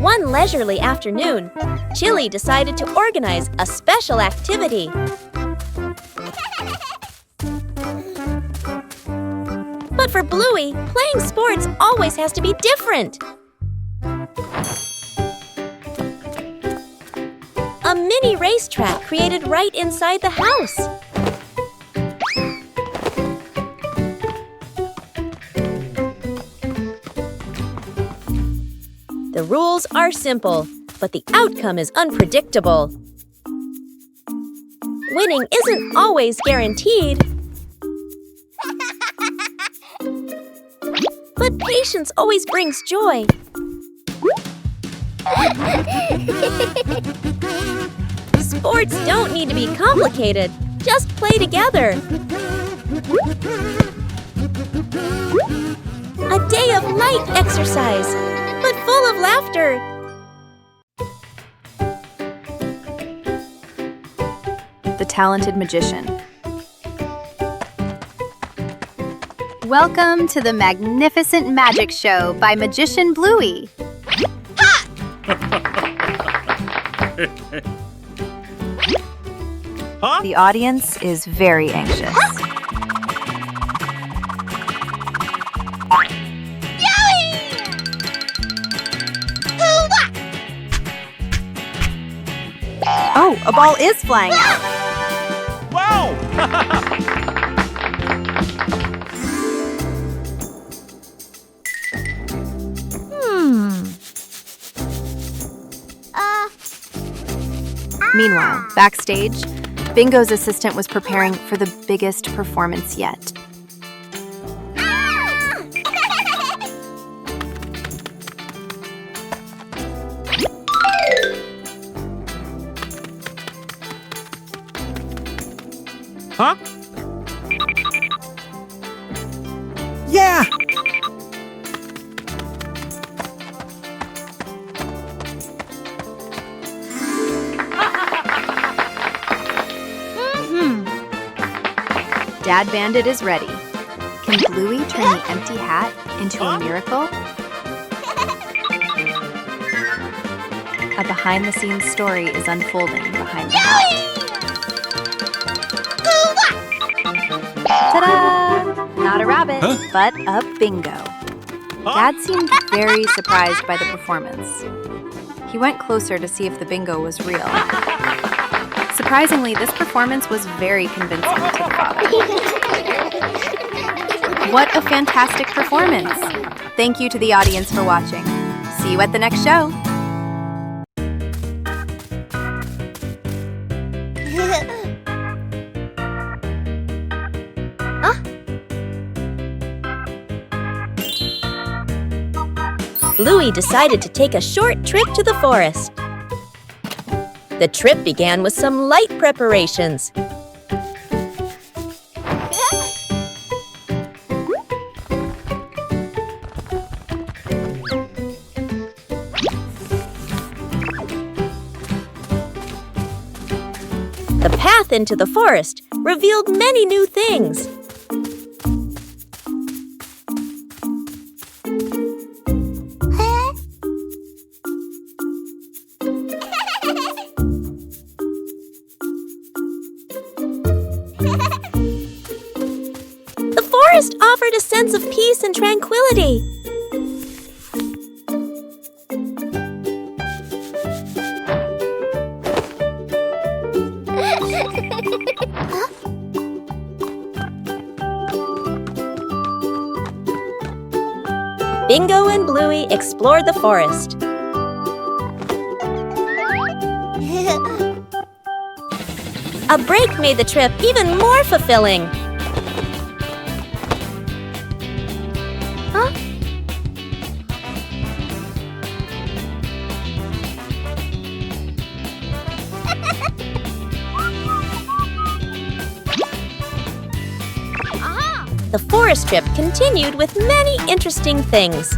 One leisurely afternoon, Chili decided to organize a special activity. But for Bluey, playing sports always has to be different. A mini racetrack created right inside the house. The rules are simple, but the outcome is unpredictable. Winning isn't always guaranteed. But patience always brings joy. Sports don't need to be complicated. Just play together. A day of light exercise, but full of laughter. The Talented Magician. Welcome to the magnificent magic show by Magician Bluey. Huh? The audience is very anxious. Oh, a ball is flying out. Wow! Meanwhile, backstage, Bingo's assistant was preparing for the biggest performance yet. Huh? Yeah! Dad Bandit is ready. Can Bluey turn the empty hat into a miracle? A behind-the-scenes story is unfolding behind the hat. Ta-da! Not a rabbit, but a bingo. Dad seemed very surprised by the performance. He went closer to see if the bingo was real. Surprisingly, this performance was very convincing to the father. What a fantastic performance! Thank you to the audience for watching. See you at the next show! Bluey decided to take a short trip to the forest. The trip began with some light preparations. The path into the forest revealed many new things. The forest offered a sense of peace and tranquility. Bingo and Bluey explored the forest. A break made the trip even more fulfilling. Huh? The forest trip continued with many interesting things.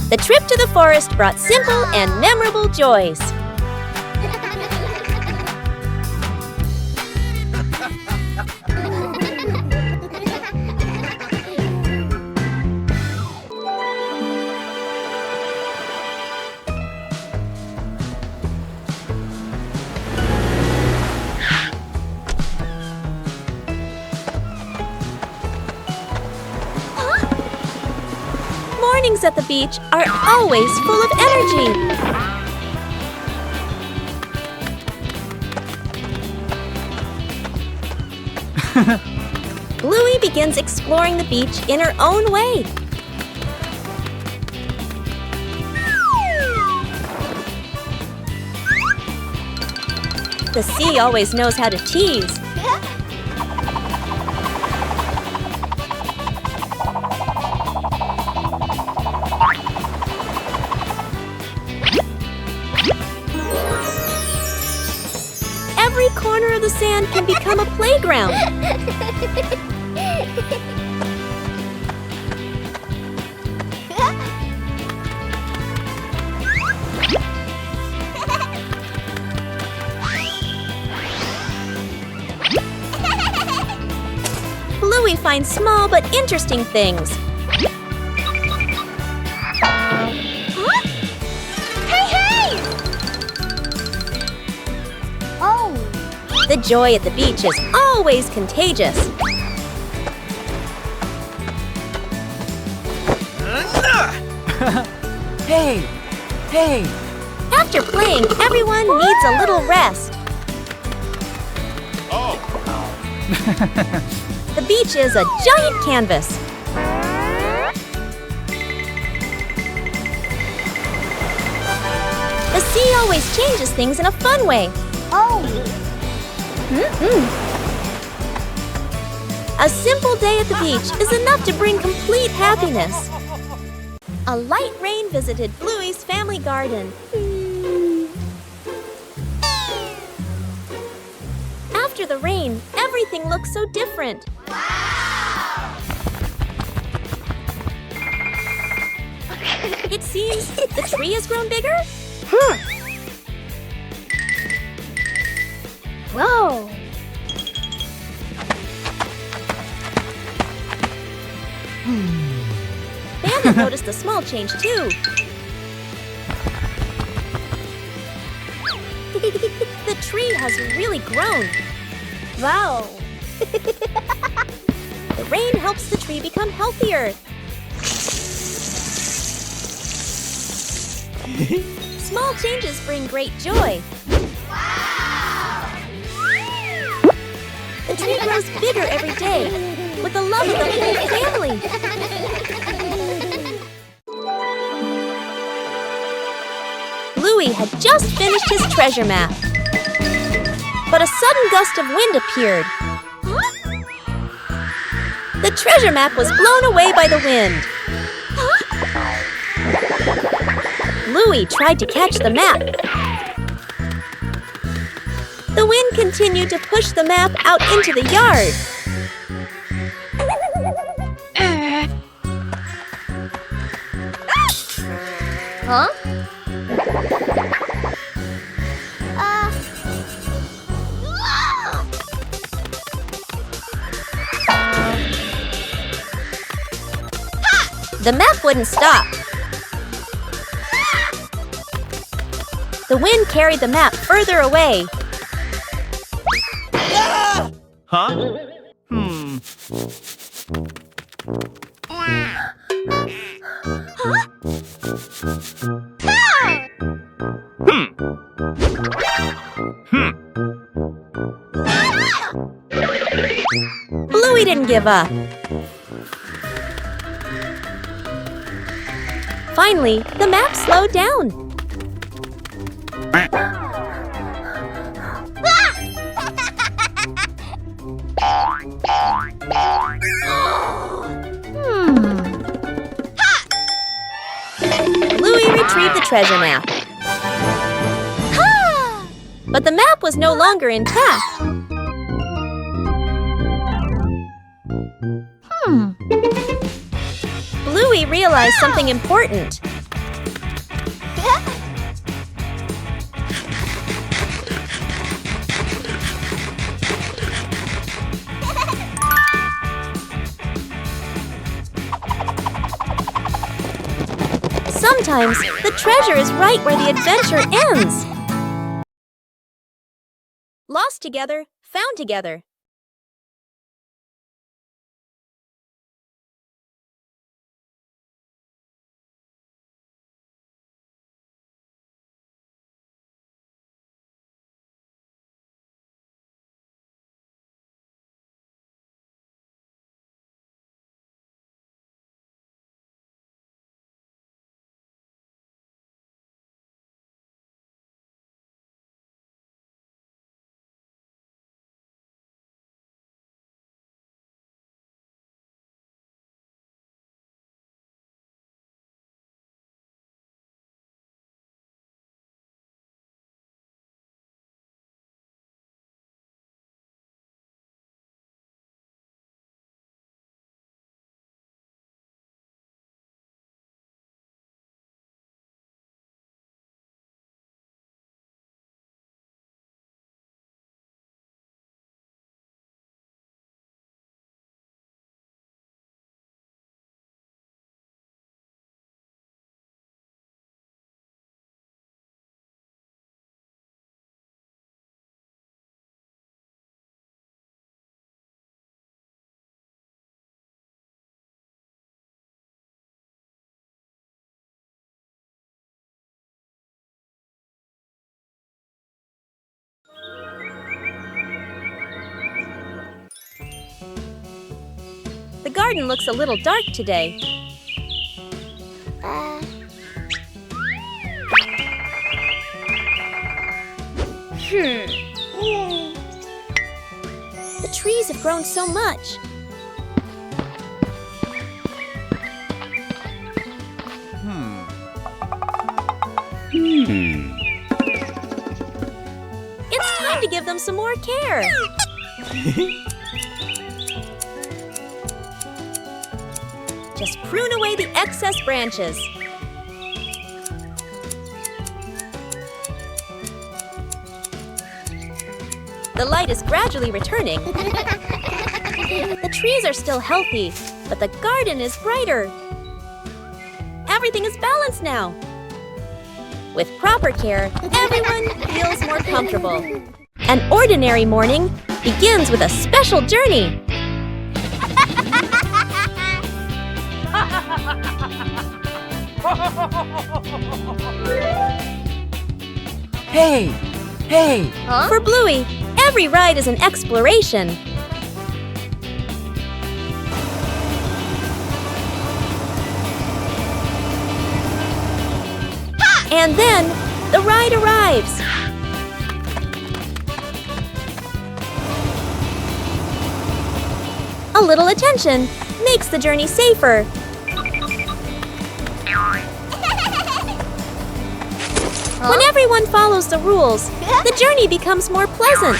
The trip to the forest brought simple and memorable joys. mornings at the beach are always full of energy. Bluey begins exploring the beach in her own way. The sea always knows how to tease. Every corner of the sand can become a playground. Bluey finds small but interesting things. The joy at the beach is always contagious. Hey! Hey! After playing, everyone needs a little rest. Oh! The beach is a giant canvas. The sea always changes things in a fun way. A simple day at the beach is enough to bring complete happiness. A light rain visited Bluey's family garden. After the rain, everything looks so different. It seems the tree has grown bigger. Whoa! Bandit noticed a small change too. The tree has really grown. Wow! The rain helps the tree become healthier. Small changes bring great joy. The tree grows bigger every day, with the love of the whole family. Bluey had just finished his treasure map. But a sudden gust of wind appeared. The treasure map was blown away by the wind. Bluey tried to catch the map. The wind continued to push the map out into the yard. Huh? The map wouldn't stop. The wind carried the map further away. Huh? Bluey didn't give up. Finally, the map slowed down. Bluey retrieved the treasure map. But the map was no longer intact. Bluey realized something important. Sometimes the treasure is right where the adventure ends. Lost together, found together. The garden looks a little dark today. The trees have grown so much. It's time to give them some more care. Just prune away the excess branches. The light is gradually returning. The trees are still healthy, but the garden is brighter. Everything is balanced now. With proper care, everyone feels more comfortable. An ordinary morning begins with a special journey. Hey! Hey! For Bluey, every ride is an exploration. And then, the ride arrives. A little attention makes the journey safer. When everyone follows the rules, the journey becomes more pleasant.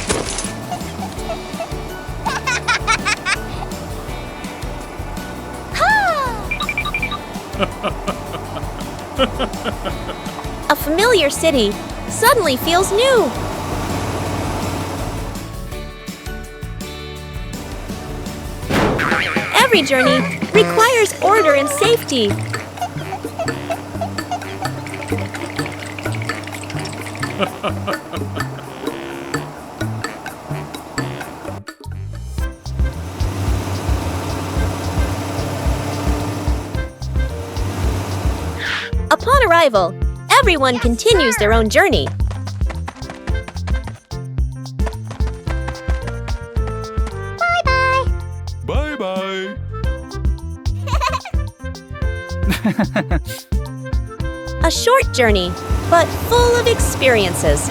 A familiar city suddenly feels new. Every journey requires order and safety. Upon arrival, everyone continues their own journey. Bye-bye. A short journey, but full of experiences.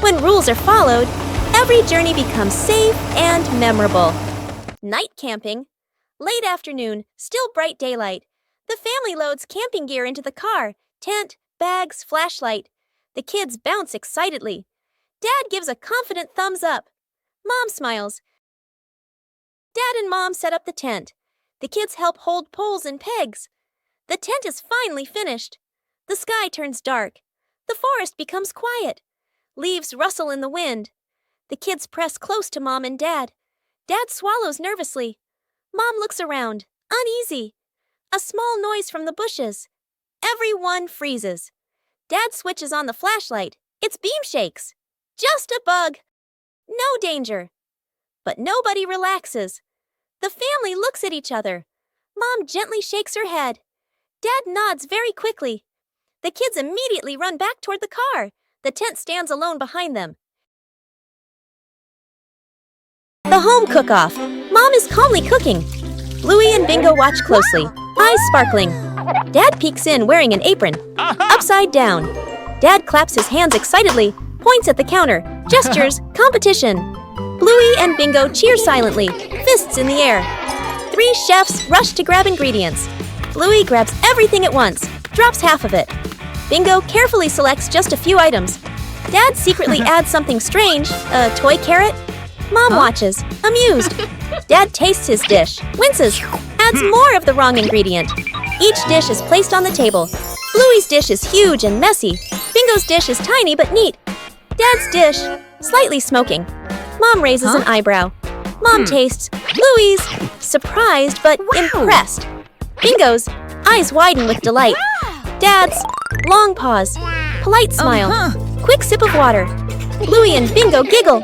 When rules are followed, every journey becomes safe and memorable. Night camping. Late afternoon, still bright daylight. The family loads camping gear into the car. Tent, bags, flashlight. The kids bounce excitedly. Dad gives a confident thumbs up. Mom smiles. Dad and Mom set up the tent. The kids help hold poles and pegs. The tent is finally finished. The sky turns dark. The forest becomes quiet. Leaves rustle in the wind. The kids press close to Mom and Dad. Dad swallows nervously. Mom looks around, uneasy. A small noise from the bushes. Everyone freezes. Dad switches on the flashlight. Its beam shakes. Just a bug. No danger. But nobody relaxes. The family looks at each other. Mom gently shakes her head. Dad nods very quickly. The kids immediately run back toward the car. The tent stands alone behind them. The home cook-off. Mom is calmly cooking. Bluey and Bingo watch closely, eyes sparkling. Dad peeks in wearing an apron, upside down. Dad claps his hands excitedly, points at the counter, gestures, competition. Bluey and Bingo cheer silently, fists in the air. 3 chefs rush to grab ingredients. Bluey grabs everything at once, drops half of it. Bingo carefully selects just a few items. Dad secretly adds something strange, a toy carrot. Mom watches, amused. Dad tastes his dish, winces, adds more of the wrong ingredient. Each dish is placed on the table. Bluey's dish is huge and messy. Bingo's dish is tiny but neat. Dad's dish, slightly smoking. Mom raises an eyebrow. Mom tastes. Bluey's, surprised but impressed. Bingo's, eyes widen with delight. Dad's, long pause. Polite smile. Quick sip of water. Bluey and Bingo giggle.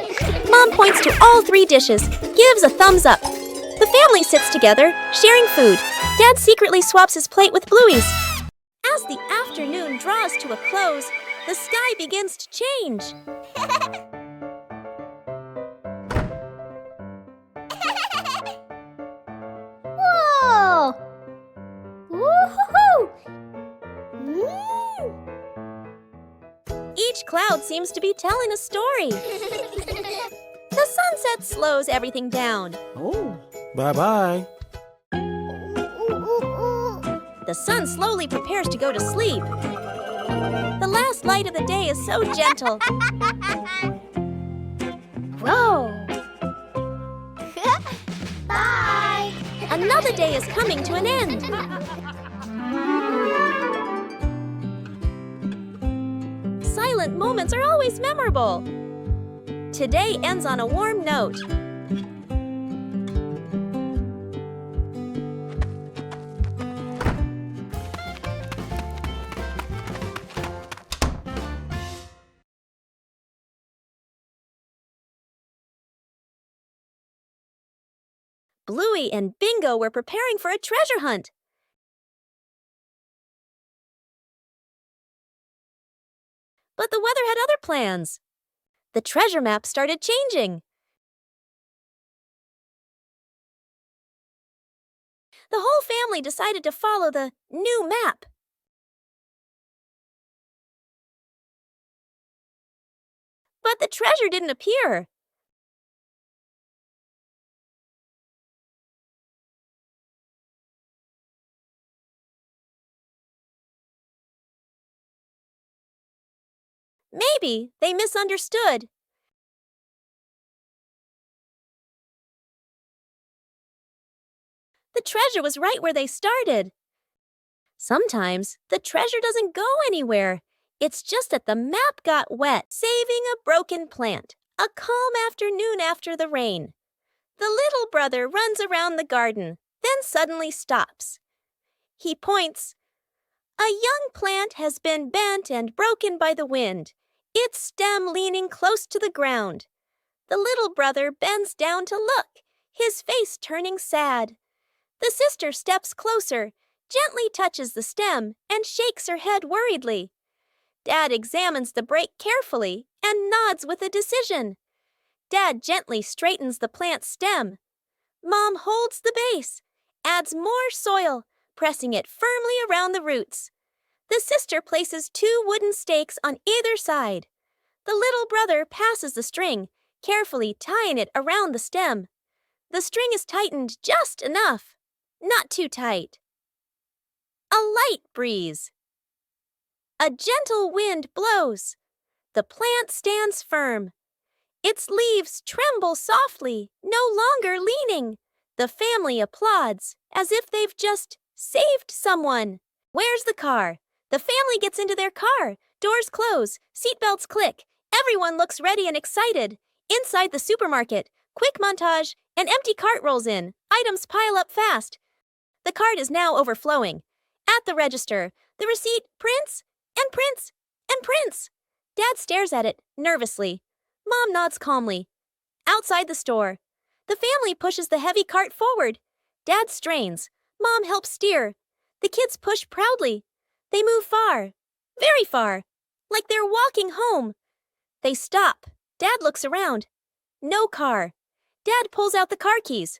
Mom points to all 3 dishes, gives a thumbs up. The family sits together, sharing food. Dad secretly swaps his plate with Bluey's. As the afternoon draws to a close, the sky begins to change. Whoa! Woohoo! Each cloud seems to be telling a story. The sunset slows everything down. Oh, bye-bye. The sun slowly prepares to go to sleep. The last light of the day is so gentle. Whoa! Bye! Another day is coming to an end. Silent moments are always memorable. Today ends on a warm note. Bluey and Bingo were preparing for a treasure hunt. But the weather had other plans. The treasure map started changing. The whole family decided to follow the new map. But the treasure didn't appear. Maybe they misunderstood. The treasure was right where they started. Sometimes the treasure doesn't go anywhere. It's just that the map got wet, saving a broken plant. A calm afternoon after the rain. The little brother runs around the garden, then suddenly stops. He points. A young plant has been bent and broken by the wind, its stem leaning close to the ground. The little brother bends down to look, his face turning sad. The sister steps closer, gently touches the stem, and shakes her head worriedly. Dad examines the break carefully and nods with a decision. Dad gently straightens the plant's stem. Mom holds the base, adds more soil, pressing it firmly around the roots. The sister places 2 wooden stakes on either side. The little brother passes the string, carefully tying it around the stem. The string is tightened just enough, not too tight. A light breeze. A gentle wind blows. The plant stands firm. Its leaves tremble softly, no longer leaning. The family applauds, as if they've just saved someone. Where's the car? The family gets into their car. Doors close, seatbelts click. Everyone looks ready and excited. Inside the supermarket, quick montage, an empty cart rolls in. Items pile up fast. The cart is now overflowing. At the register, the receipt prints and prints and prints. Dad stares at it nervously. Mom nods calmly. Outside the store, the family pushes the heavy cart forward. Dad strains. Mom helps steer. The kids push proudly. They move far, very far, like they're walking home. They stop. Dad looks around. No car. Dad pulls out the car keys.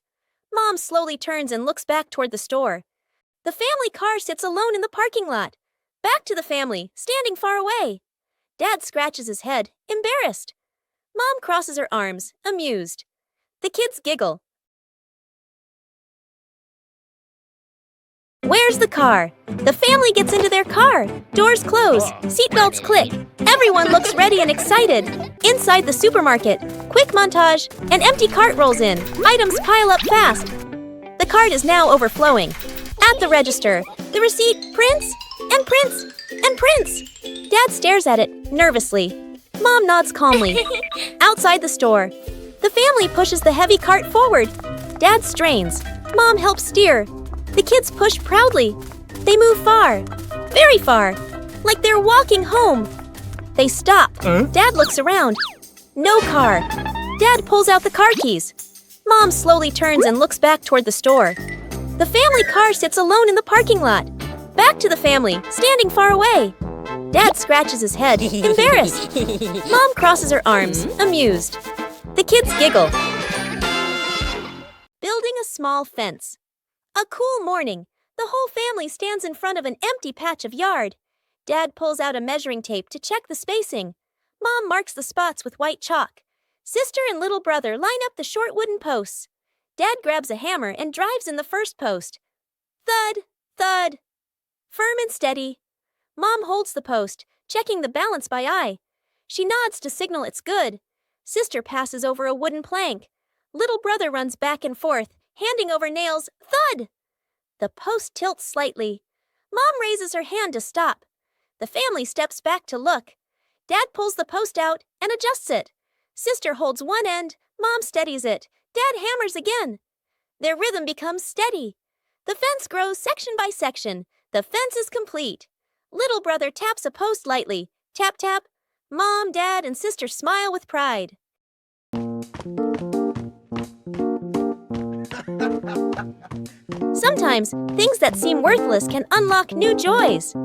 Mom slowly turns and looks back toward the store. The family car sits alone in the parking lot. Back to the family, standing far away. Dad scratches his head, embarrassed. Mom crosses her arms, amused. The kids giggle. Where's the car? The family gets into their car. Doors close, seatbelts click. Everyone looks ready and excited. Inside the supermarket, quick montage, an empty cart rolls in. Items pile up fast. The cart is now overflowing. At the register, the receipt prints and prints and prints. Dad stares at it nervously. Mom nods calmly. Outside the store, the family pushes the heavy cart forward. Dad strains. Mom helps steer. The kids push proudly. They move far, very far, like they're walking home. They stop. Dad looks around. No car. Dad pulls out the car keys. Mom slowly turns and looks back toward the store. The family car sits alone in the parking lot. Back to the family, standing far away. Dad scratches his head, embarrassed. Mom crosses her arms, amused. The kids giggle. Building a small fence. A cool morning. The whole family stands in front of an empty patch of yard. Dad pulls out a measuring tape to check the spacing. Mom marks the spots with white chalk. Sister and little brother line up the short wooden posts. Dad grabs a hammer and drives in the first post. Thud, thud. Firm and steady. Mom holds the post, checking the balance by eye. She nods to signal it's good. Sister passes over a wooden plank. Little brother runs back and forth, handing over nails. Thud! The post tilts slightly. Mom raises her hand to stop. The family steps back to look. Dad pulls the post out and adjusts it. Sister holds one end. Mom steadies it. Dad hammers again. Their rhythm becomes steady. The fence grows section by section. The fence is complete. Little brother taps a post lightly. Tap, tap. Mom, Dad, and Sister smile with pride. Sometimes, things that seem worthless can unlock new joys.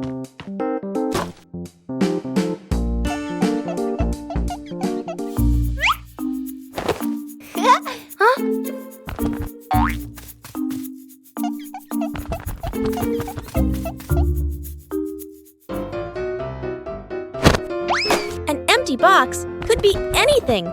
An empty box could be anything.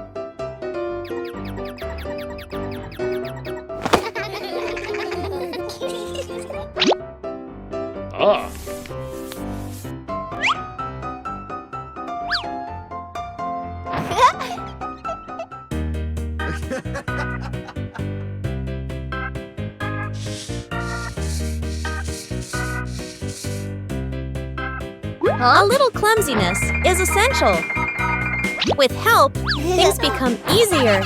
A little clumsiness is essential. With help, things become easier.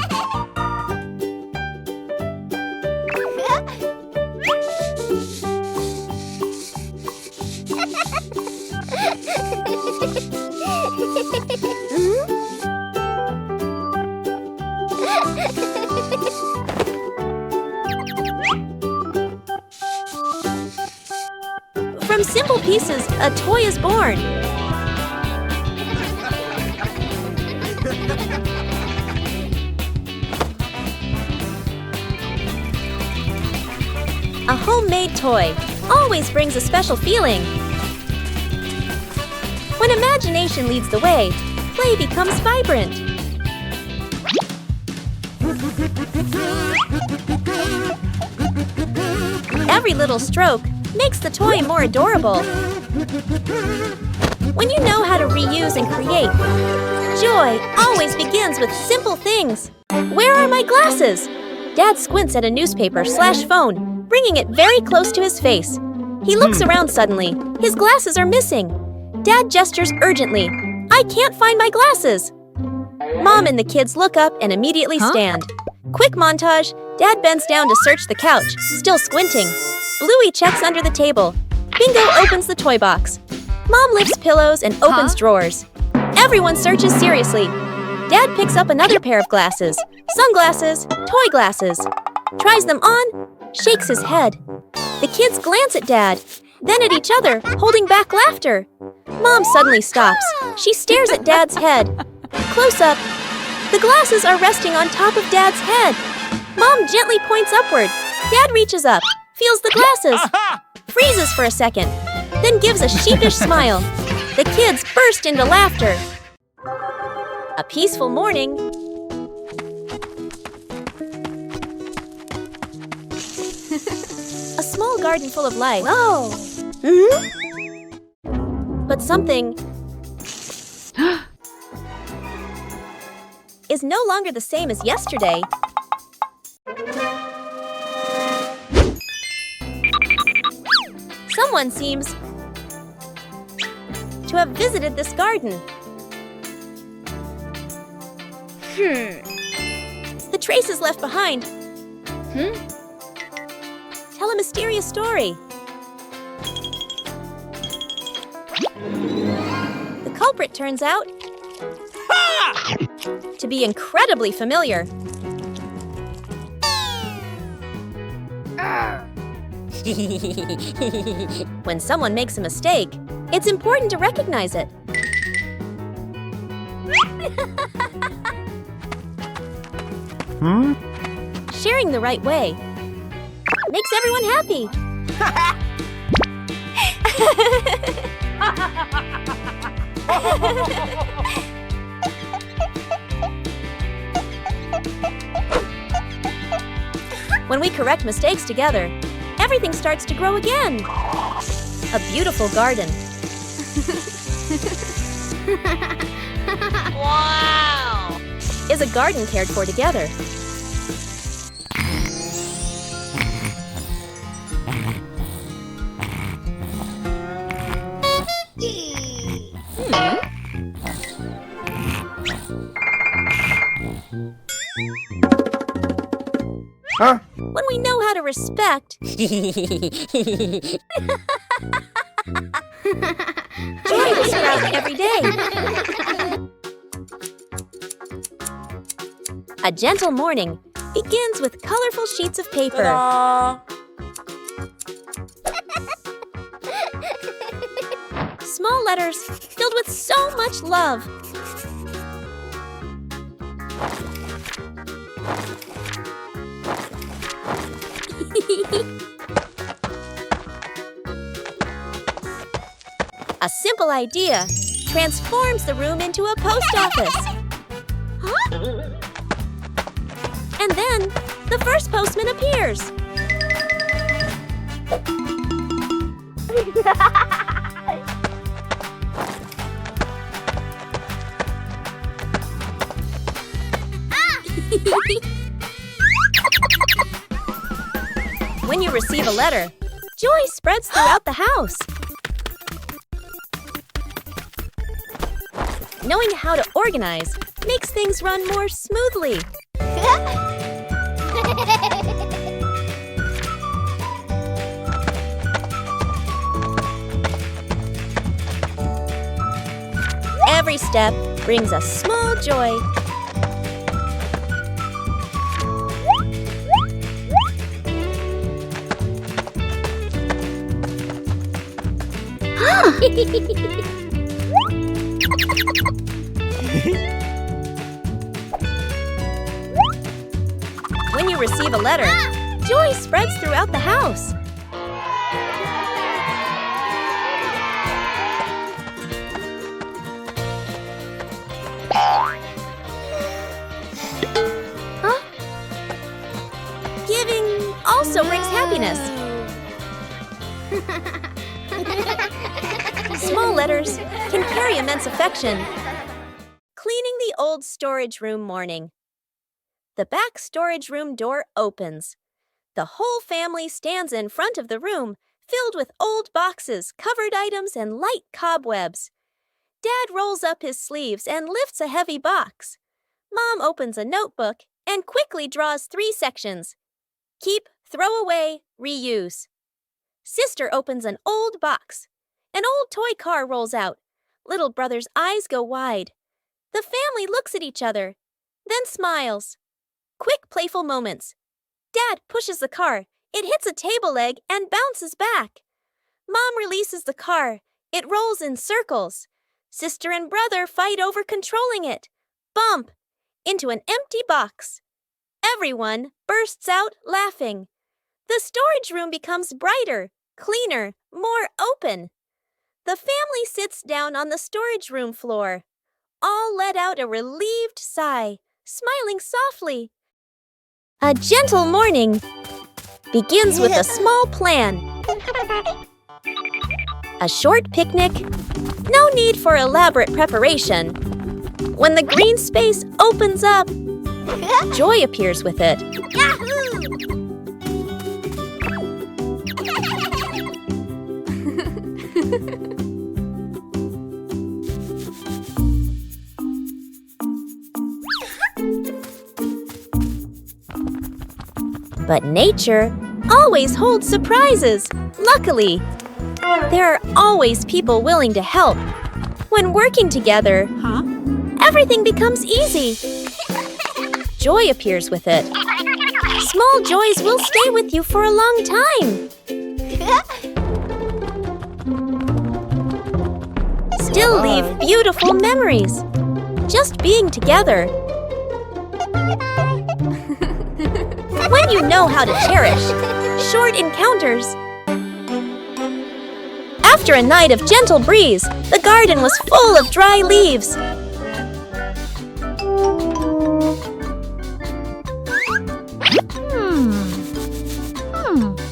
From simple pieces, a toy is born. A homemade toy always brings a special feeling. When imagination leads the way, play becomes vibrant. Every little stroke makes the toy more adorable. When you know how to reuse and create, joy always begins with simple things. Where are my glasses? Dad squints at a newspaper/phone, bringing it very close to his face. He looks around suddenly. His glasses are missing. Dad gestures urgently. I can't find my glasses. Mom and the kids look up and immediately stand. Quick montage. Dad bends down to search the couch, still squinting. Bluey checks under the table. Bingo opens the toy box. Mom lifts pillows and opens drawers. Everyone searches seriously. Dad picks up another pair of glasses. Sunglasses, toy glasses. Tries them on, shakes his head. The kids glance at Dad, then at each other, holding back laughter. Mom suddenly stops. She stares at Dad's head. Close up. The glasses are resting on top of Dad's head. Mom gently points upward. Dad reaches up, feels the glasses, freezes for a second, then gives a sheepish smile. The kids burst into laughter. A peaceful morning. A small garden full of life. Whoa! But something is no longer the same as yesterday. Someone seems to have visited this garden. The traces left behind tell a mysterious story. The culprit turns out to be incredibly familiar. When someone makes a mistake, it's important to recognize it. Sharing the right way makes everyone happy. When we correct mistakes together, everything starts to grow again. A beautiful garden. Wow! Is a garden cared for together. Huh? When we know how to respect, joy will sprout every day. A gentle morning begins with colorful sheets of paper. Small letters filled with so much love. A simple idea transforms the room into a post office. Huh? And then the first postman appears. When you receive a letter, joy spreads throughout the house. Knowing how to organize makes things run more smoothly. Every step brings a small joy. When you receive a letter, joy spreads throughout the house. Huh? Giving also brings happiness. Small letters can carry immense affection. Cleaning the old storage room morning. The back storage room door opens. The whole family stands in front of the room, filled with old boxes, covered items, and light cobwebs. Dad rolls up his sleeves and lifts a heavy box. Mom opens a notebook and quickly draws 3 sections. Keep, throw away, reuse. Sister opens an old box. An old toy car rolls out. Little brother's eyes go wide. The family looks at each other, then smiles. Quick, playful moments. Dad pushes the car. It hits a table leg and bounces back. Mom releases the car. It rolls in circles. Sister and brother fight over controlling it. Bump! Into an empty box. Everyone bursts out laughing. The storage room becomes brighter, cleaner, more open. The family sits down on the storage room floor. All let out a relieved sigh, smiling softly. A gentle morning begins with a small plan. A short picnic, no need for elaborate preparation. When the green space opens up, joy appears with it. Yahoo! But nature always holds surprises. Luckily, there are always people willing to help. When working together, everything becomes easy. Joy appears with it. Small joys will stay with you for a long time. Still leave beautiful memories. Just being together. When you know how to cherish short encounters. After a night of gentle breeze, the garden was full of dry leaves.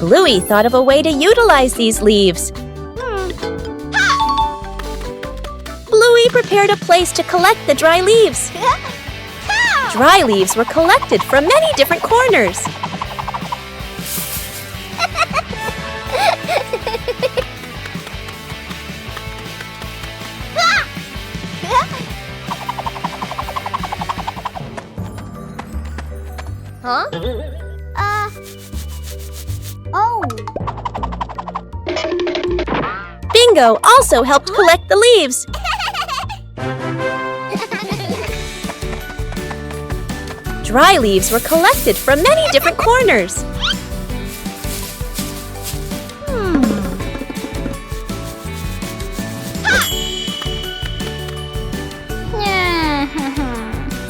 Bluey thought of a way to utilize these leaves. Bluey prepared a place to collect the dry leaves. Dry leaves were collected from many different corners. Huh? Oh. Bingo also helped collect the leaves. Dry leaves were collected from many different corners.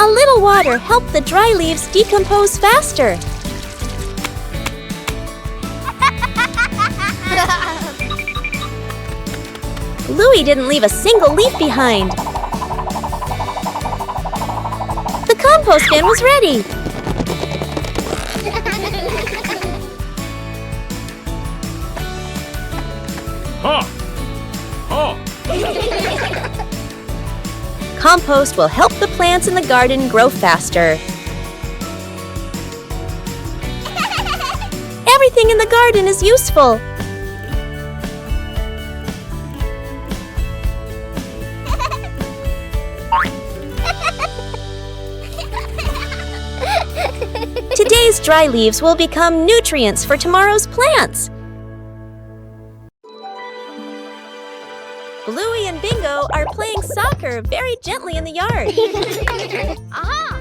A little water helped the dry leaves decompose faster. Bluey didn't leave a single leaf behind. The compost bin was ready. Compost will help the plants in the garden grow faster. Everything in the garden is useful. Today's dry leaves will become nutrients for tomorrow's plants. Bluey and Bingo are playing soccer very gently in the yard. Aha!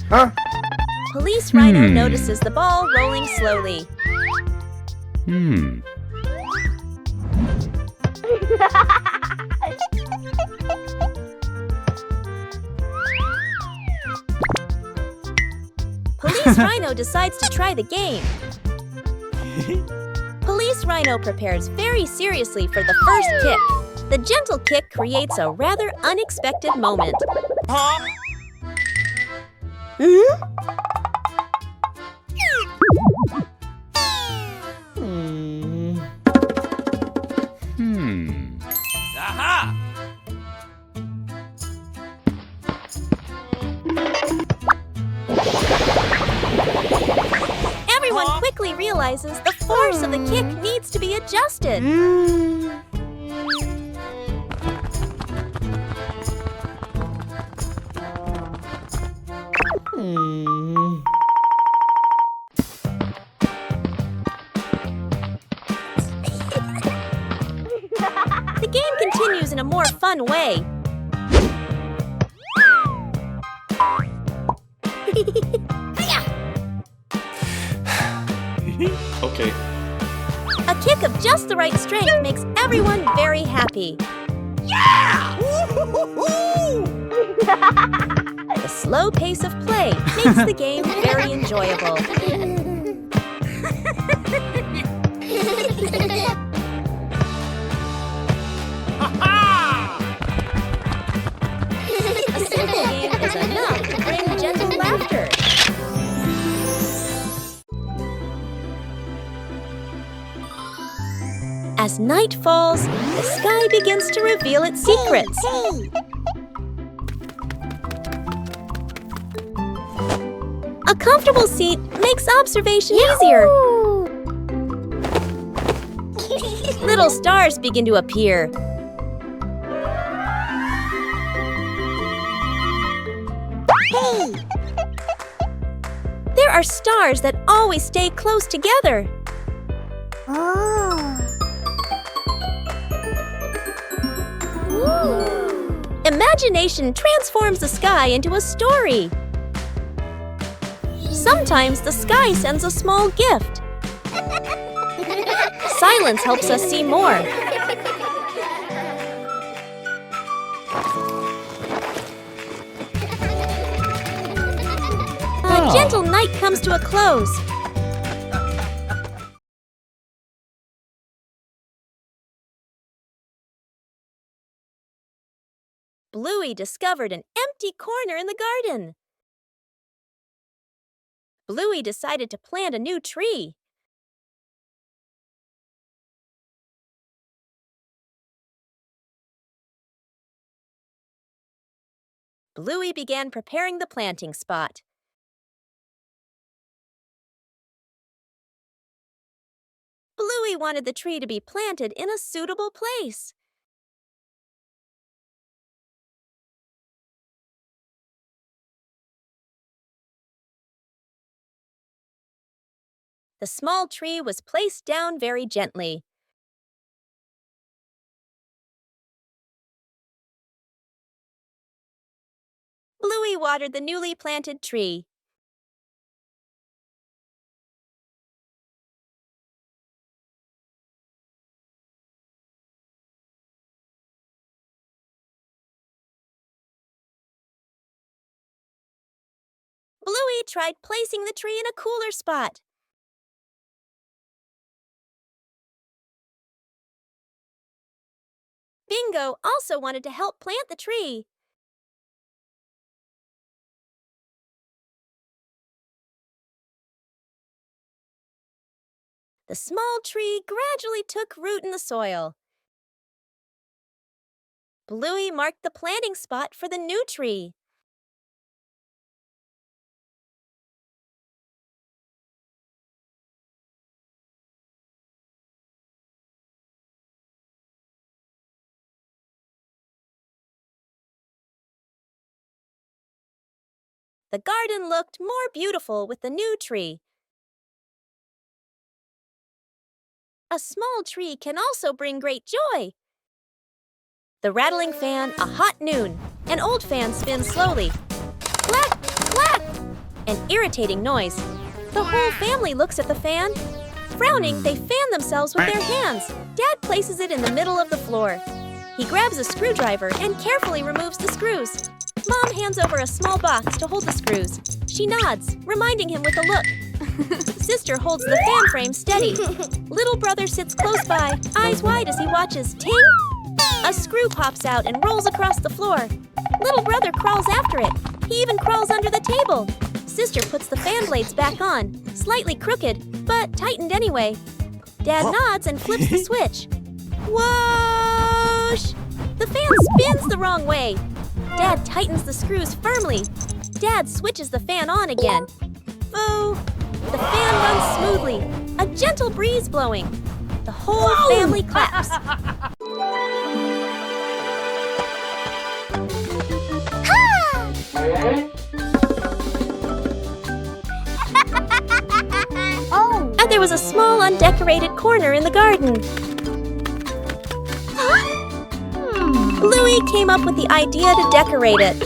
Huh? Police Rhino notices the ball rolling slowly. Police Rhino decides to try the game. Police Rhino prepares very seriously for the first kick. The gentle kick creates a rather unexpected moment. Aha! Everyone quickly realizes the force of the kick needs to be adjusted. The game continues in a more fun way. Okay. A kick of just the right strength makes everyone very happy. The slow pace of play makes the game very enjoyable. A simple game is enough to bring gentle laughter. As night falls, the sky begins to reveal its secrets. A comfortable seat makes observation easier. Little stars begin to appear. There are stars that always stay close together. Imagination transforms the sky into a story. Sometimes the sky sends a small gift. Silence helps us see more. A gentle night comes to a close. Bluey discovered an empty corner in the garden. Bluey decided to plant a new tree. Bluey began preparing the planting spot. Bluey wanted the tree to be planted in a suitable place. The small tree was placed down very gently. Bluey watered the newly planted tree. Bluey tried placing the tree in a cooler spot. Bingo also wanted to help plant the tree. The small tree gradually took root in the soil. Bluey marked the planting spot for the new tree. The garden looked more beautiful with the new tree. A small tree can also bring great joy. The rattling fan, a hot noon. An old fan spins slowly. Clack, clack! An irritating noise. The whole family looks at the fan. Frowning, they fan themselves with their hands. Dad places it in the middle of the floor. He grabs a screwdriver and carefully removes the screws. Mom hands over a small box to hold the screws. She nods, reminding him with a look. Sister holds the fan frame steady. Little brother sits close by, eyes wide as he watches. Ting! A screw pops out and rolls across the floor. Little brother crawls after it. He even crawls under the table. Sister puts the fan blades back on, slightly crooked, but tightened anyway. Dad nods and flips the switch. Whoosh! The fan spins the wrong way. Dad tightens the screws firmly. Dad switches the fan on again. Boo! The fan runs smoothly, a gentle breeze blowing. The whole family claps. Oh. And there was a small undecorated corner in the garden. Bluey came up with the idea to decorate it.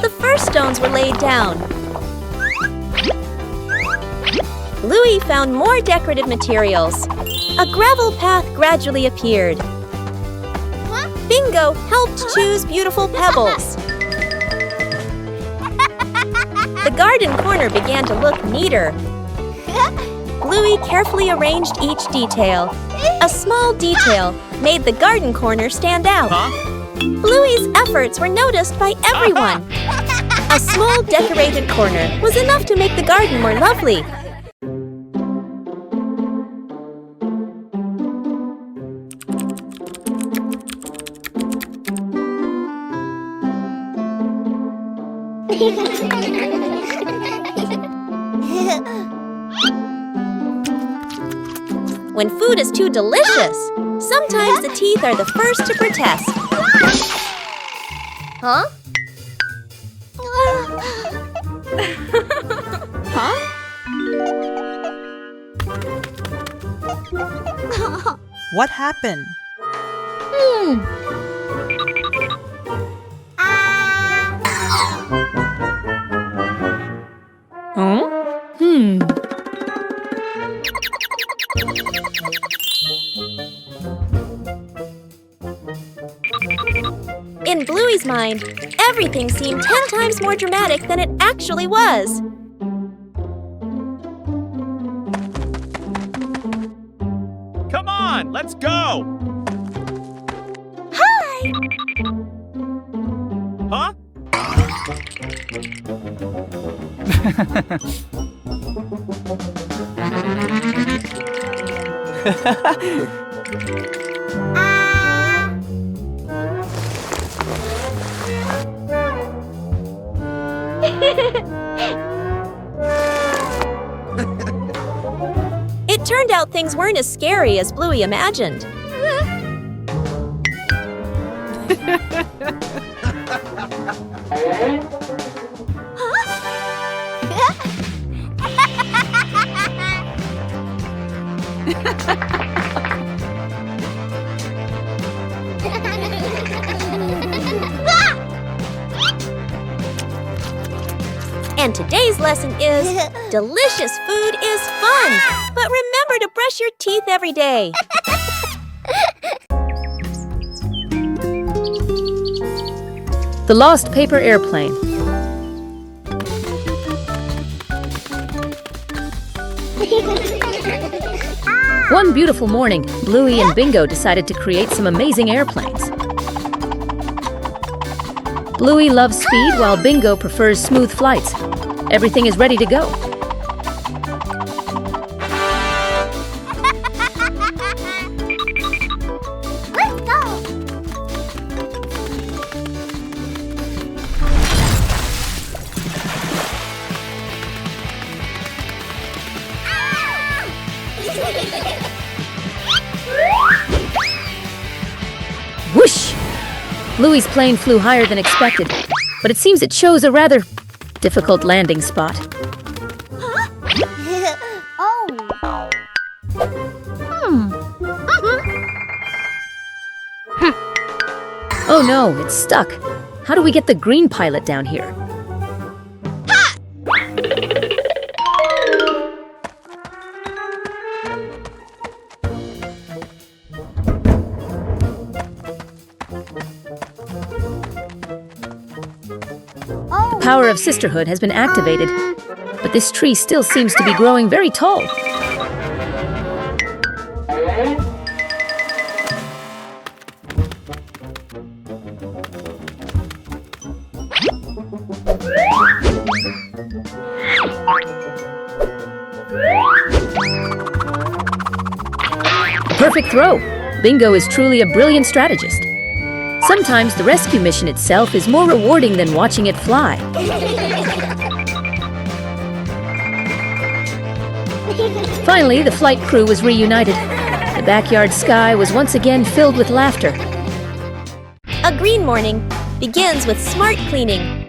The first stones were laid down. Bluey found more decorative materials. A gravel path gradually appeared. Bingo helped choose beautiful pebbles. The garden corner began to look neater. Bluey carefully arranged each detail. A small detail made the garden corner stand out. Bluey's efforts were noticed by everyone. A small decorated corner was enough to make the garden more lovely. When food is too delicious, sometimes the teeth are the first to protest. Huh? What happened? In Bluey's mind, everything seemed 10 times more dramatic than it actually was. Come on, let's go! Hi! Huh? It turned out things weren't as scary as Bluey imagined. And today's lesson is, delicious food is fun, but remember to brush your teeth every day. The Lost Paper Airplane. One beautiful morning, Bluey and Bingo decided to create some amazing airplanes. Bluey loves speed while Bingo prefers smooth flights. Everything is ready to go. Let's go. Whoosh! Bluey's plane flew higher than expected, but it seems it chose a rather difficult landing spot. Oh. Oh no, it's stuck. How do we get the green pilot down here? The power of sisterhood has been activated, but this tree still seems to be growing very tall. Perfect throw! Bingo is truly a brilliant strategist. Sometimes the rescue mission itself is more rewarding than watching it fly. Finally, the flight crew was reunited. The backyard sky was once again filled with laughter. A green morning begins with smart cleaning.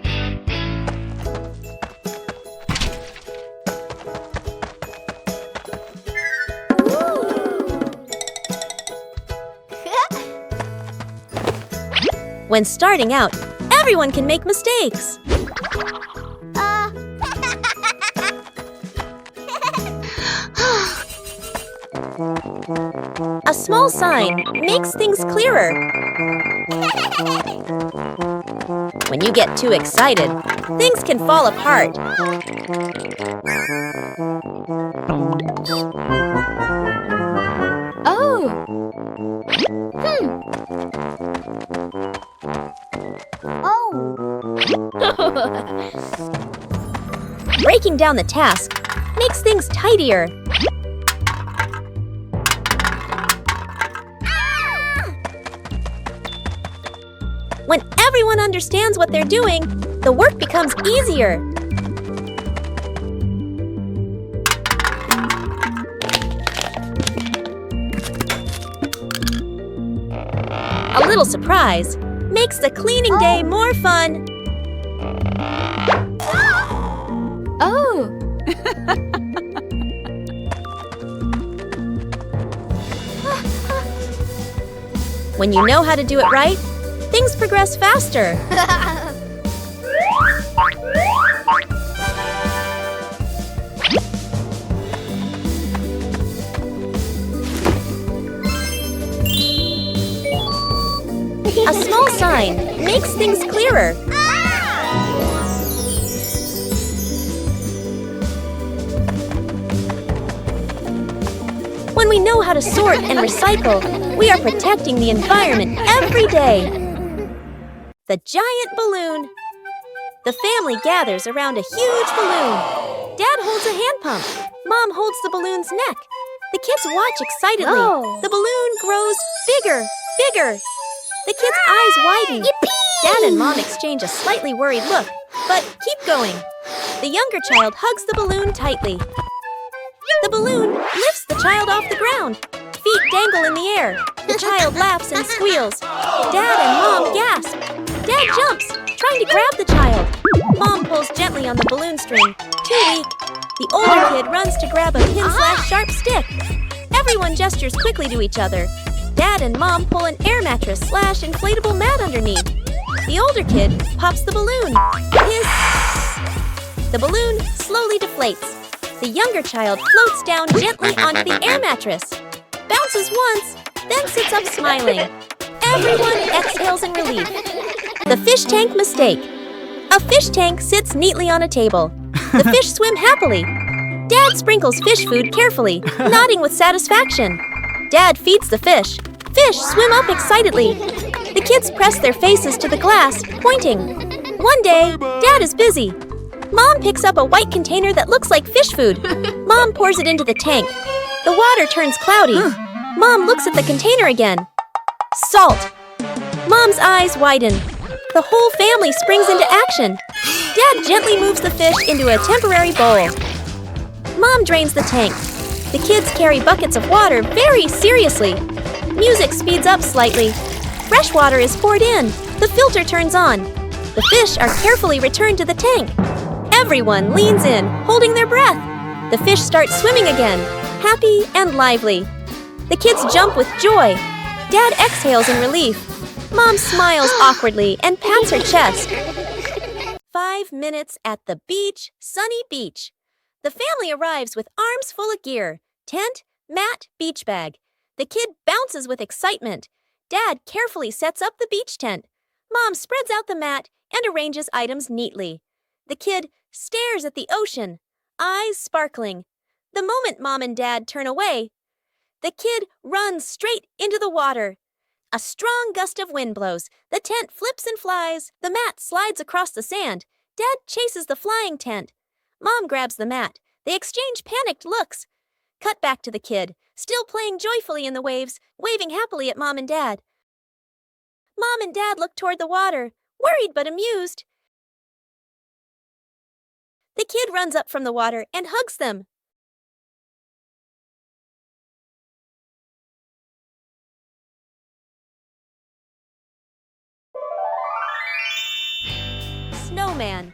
When starting out, everyone can make mistakes. A small sign makes things clearer. When you get too excited, things can fall apart. Oh. Breaking down the task makes things tidier. When everyone understands what they're doing, the work becomes easier. A little surprise makes the cleaning day more fun. Oh! When you know how to do it right, things progress faster. sign makes things clearer. When we know how to sort and recycle, we are protecting the environment every day. The giant balloon. The family gathers around a huge balloon. Dad holds a hand pump. Mom holds the balloon's neck. The kids watch excitedly. Whoa. The balloon grows bigger, bigger. The kids' eyes widen. Dad and Mom exchange a slightly worried look, but keep going. The younger child hugs the balloon tightly. The balloon lifts the child off the ground. Feet dangle in the air. The child laughs and squeals. Dad and Mom gasp. Dad jumps, trying to grab the child. Mom pulls gently on the balloon string. Too weak. The older kid runs to grab a pin/sharp stick. Everyone gestures quickly to each other. Dad and Mom pull an air mattress/inflatable mat underneath. The older kid pops the balloon. Hiss! The balloon slowly deflates. The younger child floats down gently onto the air mattress. Bounces once, then sits up smiling. Everyone exhales in relief. The fish tank mistake. A fish tank sits neatly on a table. The fish swim happily. Dad sprinkles fish food carefully, nodding with satisfaction. Dad feeds the fish. Fish swim up excitedly. The kids press their faces to the glass, pointing. One day, Dad is busy. Mom picks up a white container that looks like fish food. Mom pours it into the tank. The water turns cloudy. Mom looks at the container again. Salt. Mom's eyes widen. The whole family springs into action. Dad gently moves the fish into a temporary bowl. Mom drains the tank. The kids carry buckets of water very seriously. Music speeds up slightly. Fresh water is poured in. The filter turns on. The fish are carefully returned to the tank. Everyone leans in, holding their breath. The fish start swimming again, happy and lively. The kids jump with joy. Dad exhales in relief. Mom smiles awkwardly and pats her chest. 5 minutes at the beach, sunny beach. The family arrives with arms full of gear. Tent, mat, beach bag. The kid bounces with excitement. Dad carefully sets up the beach tent. Mom spreads out the mat and arranges items neatly. The kid stares at the ocean, eyes sparkling. The moment Mom and Dad turn away, the kid runs straight into the water. A strong gust of wind blows. The tent flips and flies. The mat slides across the sand. Dad chases the flying tent. Mom grabs the mat. They exchange panicked looks. Cut back to the kid, still playing joyfully in the waves, waving happily at Mom and Dad. Mom and Dad look toward the water, worried but amused. The kid runs up from the water and hugs them. Snowman.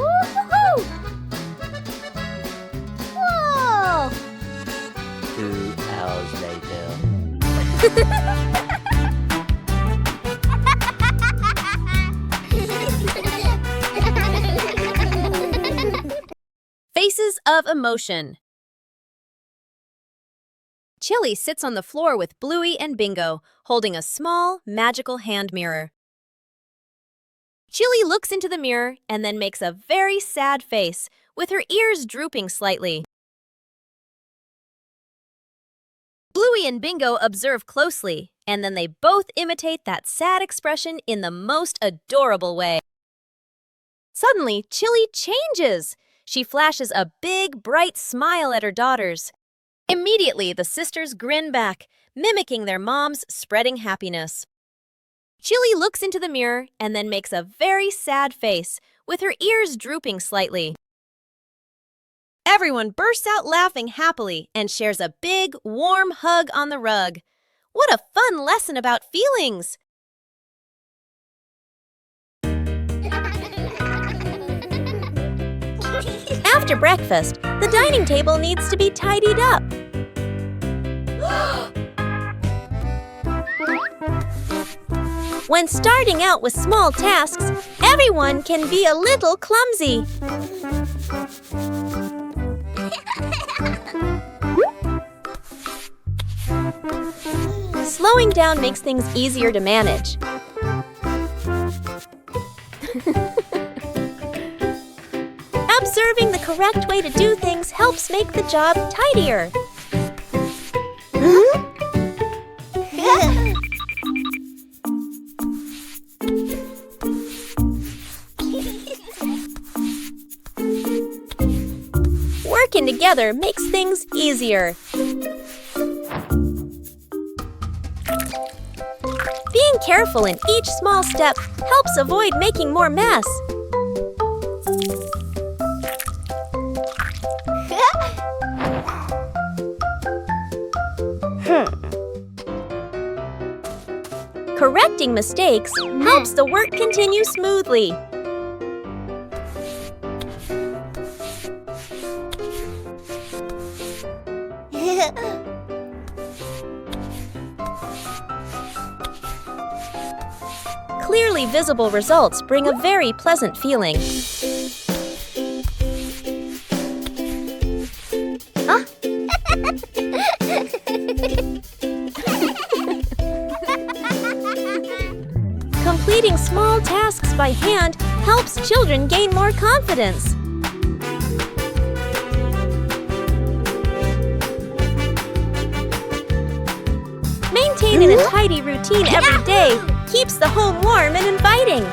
Woo-hoo-hoo! 2 hours later. Faces of emotion. Chili sits on the floor with Bluey and Bingo, holding a small, magical hand mirror. Chili looks into the mirror and then makes a very sad face, with her ears drooping slightly. Bluey and Bingo observe closely, and then they both imitate that sad expression in the most adorable way. Suddenly, Chili changes. She flashes a big, bright smile at her daughters. Immediately, the sisters grin back, mimicking their mom's spreading happiness. Chili looks into the mirror and then makes a very sad face, with her ears drooping slightly. Everyone bursts out laughing happily and shares a big, warm hug on the rug. What a fun lesson about feelings! After breakfast, the dining table needs to be tidied up. When starting out with small tasks, everyone can be a little clumsy. Slowing down makes things easier to manage. Observing the correct way to do things helps make the job tidier. Working together makes things easier. Being careful in each small step helps avoid making more mess. Correcting mistakes helps the work continue smoothly. Clearly visible results bring a very pleasant feeling. Completing small tasks by hand helps children gain more confidence. Maintaining a tidy routine every day keeps the home warm and inviting.